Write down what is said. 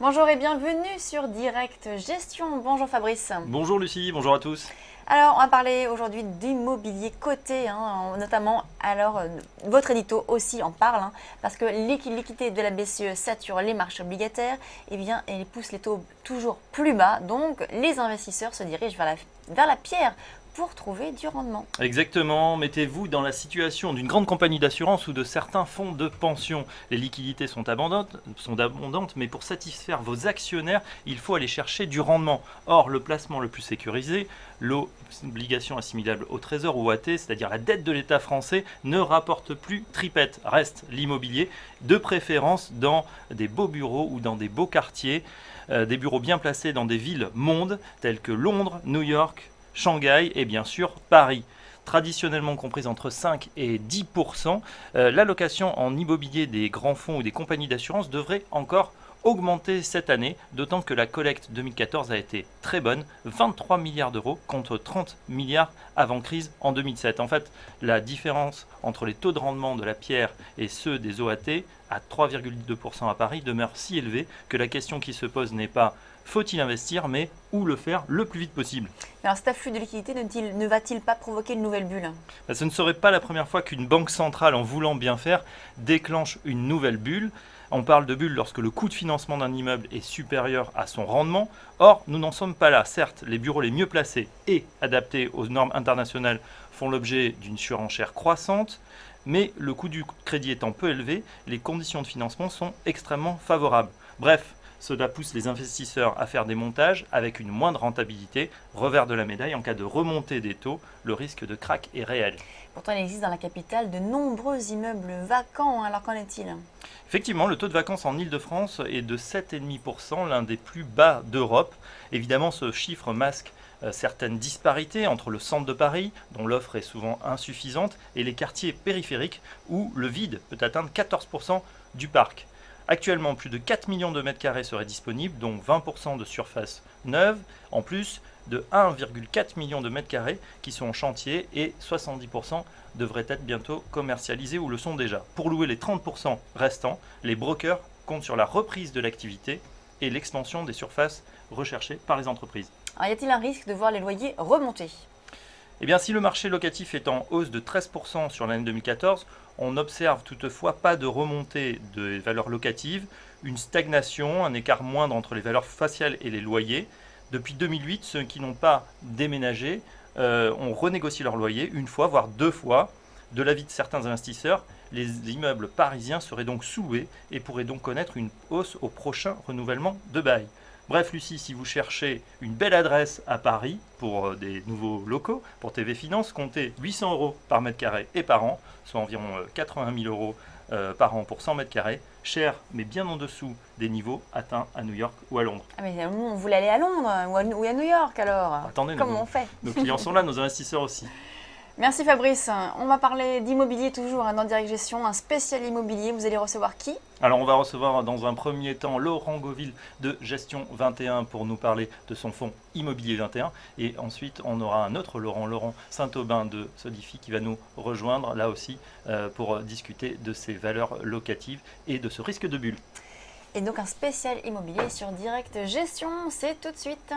Bonjour et bienvenue sur Direct Gestion. Bonjour Fabrice. Bonjour Lucie, bonjour à tous. Alors, on va parler aujourd'hui d'immobilier coté, notamment. Alors, votre édito aussi en parle, parce que l'équité de la BCE sature les marchés obligataires, et bien, elle pousse les taux toujours plus bas. Donc, les investisseurs se dirigent vers la pierre pour trouver du rendement. Exactement, mettez-vous dans la situation d'une grande compagnie d'assurance ou de certains fonds de pension. Les liquidités sont abondantes, mais pour satisfaire vos actionnaires, il faut aller chercher du rendement. Or, le placement le plus sécurisé, l'obligation assimilable au trésor ou OAT, c'est-à-dire la dette de l'État français, ne rapporte plus tripette. Reste l'immobilier, de préférence dans des beaux bureaux ou dans des beaux quartiers, des bureaux bien placés dans des villes mondes telles que Londres, New York, Shanghai et bien sûr Paris. Traditionnellement comprise entre 5 et 10%, l'allocation en immobilier des grands fonds ou des compagnies d'assurance devrait encore augmenter cette année, d'autant que la collecte 2014 a été très bonne, 23 milliards d'euros contre 30 milliards avant crise en 2007. En fait, la différence entre les taux de rendement de la pierre et ceux des OAT à 3,2% à Paris demeure si élevée que la question qui se pose n'est pas faut-il investir, mais où le faire le plus vite possible. Alors, cet afflux de liquidité ne va-t-il pas provoquer une nouvelle bulle ? Ce ne serait pas la première fois qu'une banque centrale, en voulant bien faire, déclenche une nouvelle bulle. On parle de bulle lorsque le coût de financement d'un immeuble est supérieur à son rendement. Or, nous n'en sommes pas là. Certes, les bureaux les mieux placés et adaptés aux normes internationales font l'objet d'une surenchère croissante, mais le coût du crédit étant peu élevé, les conditions de financement sont extrêmement favorables. Bref, cela pousse les investisseurs à faire des montages avec une moindre rentabilité. Revers de la médaille, en cas de remontée des taux, le risque de krach est réel. Pourtant, il existe dans la capitale de nombreux immeubles vacants. Alors, qu'en est-il ? Effectivement, le taux de vacances en Île-de-France est de 7,5%, l'un des plus bas d'Europe. Évidemment, ce chiffre masque certaines disparités entre le centre de Paris, dont l'offre est souvent insuffisante, et les quartiers périphériques, où le vide peut atteindre 14% du parc. Actuellement, plus de 4 millions de mètres carrés seraient disponibles, dont 20% de surface neuve, en plus de 1,4 million de mètres carrés qui sont en chantier et 70% devraient être bientôt commercialisés ou le sont déjà. Pour louer les 30% restants, les brokers comptent sur la reprise de l'activité et l'expansion des surfaces recherchées par les entreprises. Alors, y a-t-il un risque de voir les loyers remonter ? Eh bien, si le marché locatif est en hausse de 13% sur l'année 2014, on n'observe toutefois pas de remontée des valeurs locatives, une stagnation, un écart moindre entre les valeurs faciales et les loyers. Depuis 2008, ceux qui n'ont pas déménagé ont renégocié leur loyer une fois, voire deux fois. De l'avis de certains investisseurs, les immeubles parisiens seraient donc sous-loués et pourraient donc connaître une hausse au prochain renouvellement de bail. Bref, Lucie, si vous cherchez une belle adresse à Paris pour des nouveaux locaux, pour TV Finance, comptez 800 euros par mètre carré et par an, soit environ 80 000 euros par an pour 100 mètres carrés, cher mais bien en dessous des niveaux atteints à New York ou à Londres. Ah mais on voulait aller à Londres ou à New York alors. Attendez, comment on fait ? Nos clients sont là, nos investisseurs aussi. Merci Fabrice. On va parler d'immobilier toujours dans Direct Gestion, un spécial immobilier. Vous allez recevoir qui ? Alors on va recevoir dans un premier temps Laurent Gauville de Gestion 21 pour nous parler de son fonds Immobilier 21. Et ensuite on aura un autre Laurent Saint-Aubin de Sodifi qui va nous rejoindre là aussi pour discuter de ses valeurs locatives et de ce risque de bulle. Et donc un spécial immobilier sur Direct Gestion, c'est tout de suite.